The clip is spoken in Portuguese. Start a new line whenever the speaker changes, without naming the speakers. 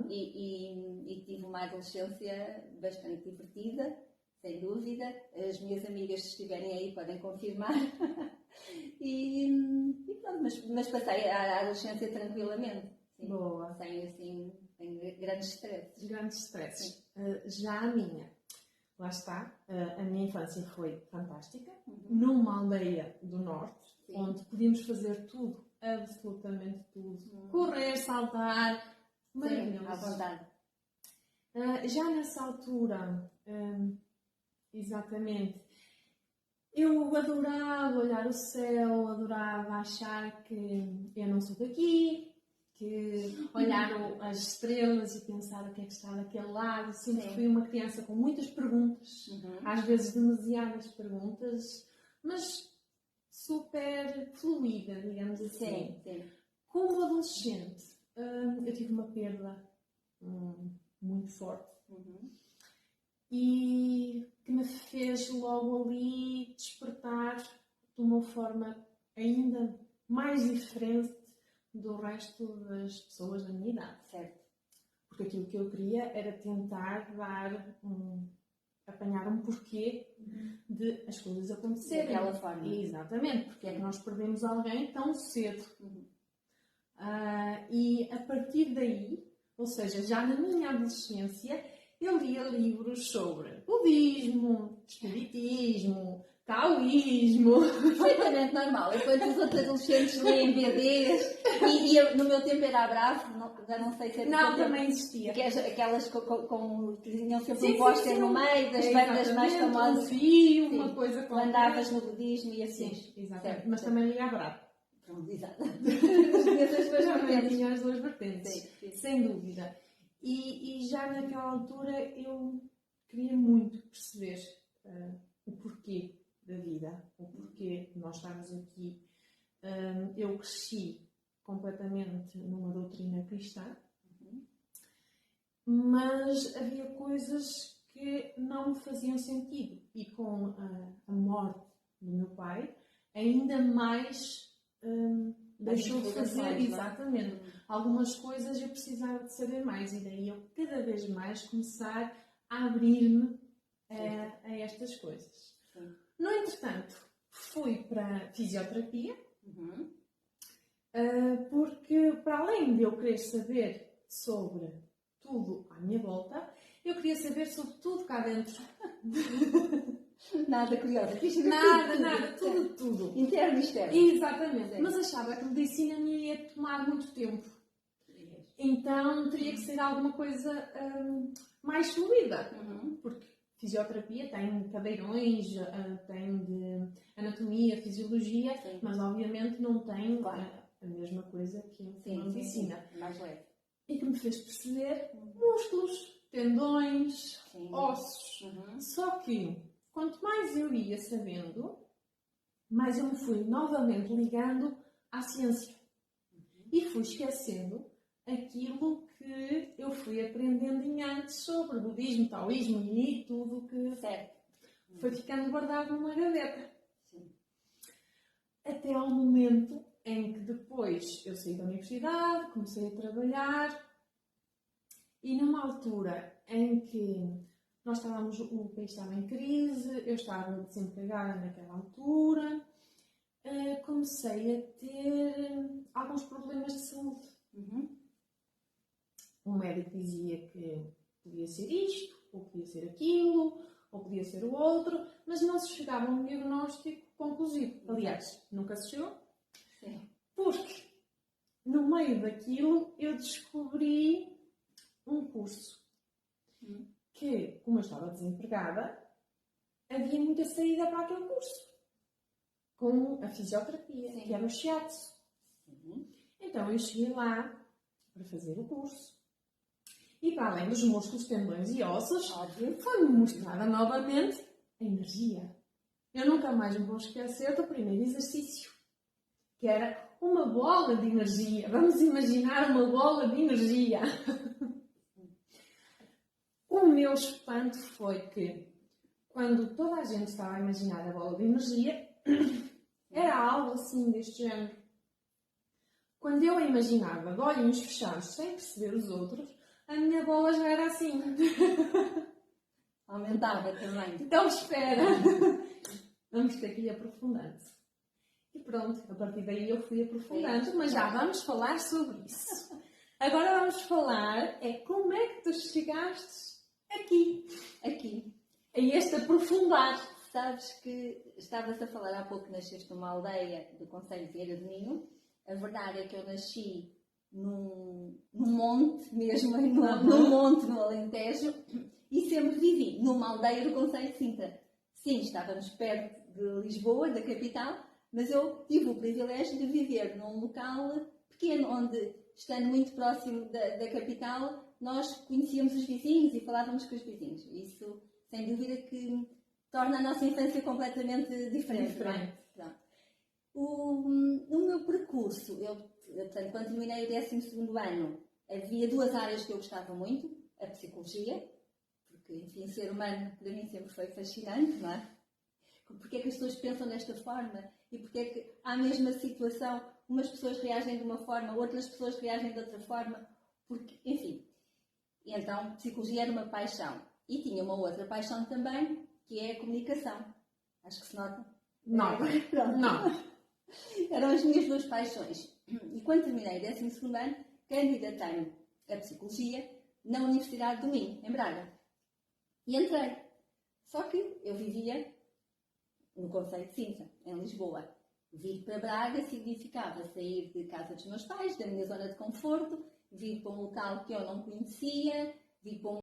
e tive uma adolescência bastante divertida, sem dúvida. As minhas amigas, se estiverem aí, podem confirmar. E pronto, mas passei a adolescência tranquilamente. Sim.
Boa.
Sem grandes stresses.
Grandes stresses. Já a minha, lá está, a minha infância foi fantástica, numa aldeia do norte, sim, onde podíamos fazer tudo, absolutamente tudo. Correr, saltar, maravilhoso.
Sim, à vontade.
Já nessa altura, exatamente, eu adorava olhar o céu, adorava achar que eu não sou daqui, que olhar as estrelas e pensar o que é que está daquele lado. Sempre fui uma criança com muitas perguntas, às vezes demasiadas perguntas, mas super fluida, digamos assim.
Sim.
Como adolescente, eu tive uma perda muito forte. E que me fez logo ali despertar de uma forma ainda mais diferente do resto das pessoas da minha idade.
Certo.
Porque aquilo que eu queria era tentar apanhar um porquê de as coisas acontecerem.
Daquela forma.
Exatamente, porque é que nós perdemos alguém tão cedo. E a partir daí, ou seja, já na minha adolescência, eu lia livros sobre budismo, espiritismo, taoísmo.
Perfeitamente normal. Enquanto os outros adolescentes leem BDs e eu, no meu tempo era Abraço, já não sei se é
não, também existia.
Aquelas que tinham sempre um póster no meio das bandas mais famosas.
Uma coisa
com andavas no budismo e assim.
Sim, exatamente. Certo, mas também lia Abraço.
Pronto, exato.
Tinha as duas vertentes. Sim. Sem dúvida. E já naquela altura eu queria muito perceber o porquê da vida, o porquê de nós estarmos aqui. Eu cresci completamente numa doutrina cristã, mas havia coisas que não me faziam sentido. E com a morte do meu pai, ainda mais deixou de fazer. Exatamente. Algumas coisas eu precisava de saber mais, e daí eu cada vez mais começar a abrir-me a estas coisas.
Sim.
No entretanto, fui para a fisioterapia, porque para além de eu querer saber sobre tudo à minha volta, eu queria saber sobre tudo cá dentro.
Nada curiosa.
Nada, tudo.
Interno e externo.
Exatamente. Sim. Mas achava que a medicina me ia tomar muito tempo. Então teria que ser alguma coisa mais fluida. Porque fisioterapia tem cadeirões, tem de anatomia, fisiologia, sim, mas obviamente não tem a mesma coisa que a medicina.
Sim. Mais leve.
E que me fez perceber músculos, tendões, ossos. Só que quanto mais eu ia sabendo, mais eu me fui novamente ligando à ciência. E fui esquecendo aquilo que eu fui aprendendo em antes sobre budismo, taoísmo e tudo que foi ficando guardado numa gaveta.
Sim.
Até ao momento em que depois eu saí da universidade, comecei a trabalhar, e numa altura em que o país estava em crise, eu estava desempregada naquela altura, comecei a ter alguns problemas de saúde. O médico dizia que podia ser isto, ou podia ser aquilo, ou podia ser o outro, mas não se chegava a um diagnóstico conclusivo. Aliás, nunca se chegou.
Sim.
Porque no meio daquilo eu descobri um curso que, como eu estava desempregada, havia muita saída para aquele curso, com a fisioterapia, que era o shiatsu. Então eu cheguei lá para fazer o curso. E para além dos músculos, tendões e ossos, foi-me mostrada novamente a energia. Eu nunca mais me vou esquecer do primeiro exercício, que era uma bola de energia. Vamos imaginar uma bola de energia. O meu espanto foi que, quando toda a gente estava a imaginar a bola de energia, era algo assim deste género. quando eu a imaginava de olhinhos fechados, sem perceber os outros, a minha bola já era assim.
Aumentava também.
Então espera! Vamos ter que ir aprofundando. E pronto, a partir daí eu fui aprofundando, mas já vamos falar sobre isso. Agora vamos falar como é que tu chegaste aqui.
Aqui.
A este aprofundar.
Sabes que estavas a falar há pouco que nasceste numa aldeia do concelho de Vieira de Minho. A verdade é que eu nasci num monte mesmo, num monte no Alentejo, e sempre vivi numa aldeia do concelho de Sintra. Sim, estávamos perto de Lisboa, da capital, mas eu tive o privilégio de viver num local pequeno, onde, estando muito próximo da capital, nós conhecíamos os vizinhos e falávamos com os vizinhos. Isso, sem dúvida, que torna a nossa infância completamente diferente. Não é? Pronto. No meu percurso, portanto, quando terminei o 12º ano, havia duas áreas que eu gostava muito: a psicologia, porque, enfim, ser humano para mim sempre foi fascinante, não é? Porque é que as pessoas pensam desta forma e porque é que à mesma situação umas pessoas reagem de uma forma, outras pessoas reagem de outra forma, porque, enfim. E então, psicologia era uma paixão. E tinha uma outra paixão também, que é a comunicação. Acho que se nota.
Não.
Pronto.
Não.
Eram as minhas duas paixões. E quando terminei o 12º ano, candidatei-me a psicologia na Universidade do Minho, em Braga. E entrei. Só que eu vivia no concelho de Sintra, em Lisboa. Vir para Braga significava sair de casa dos meus pais, da minha zona de conforto, vir para um local que eu não conhecia, vir para um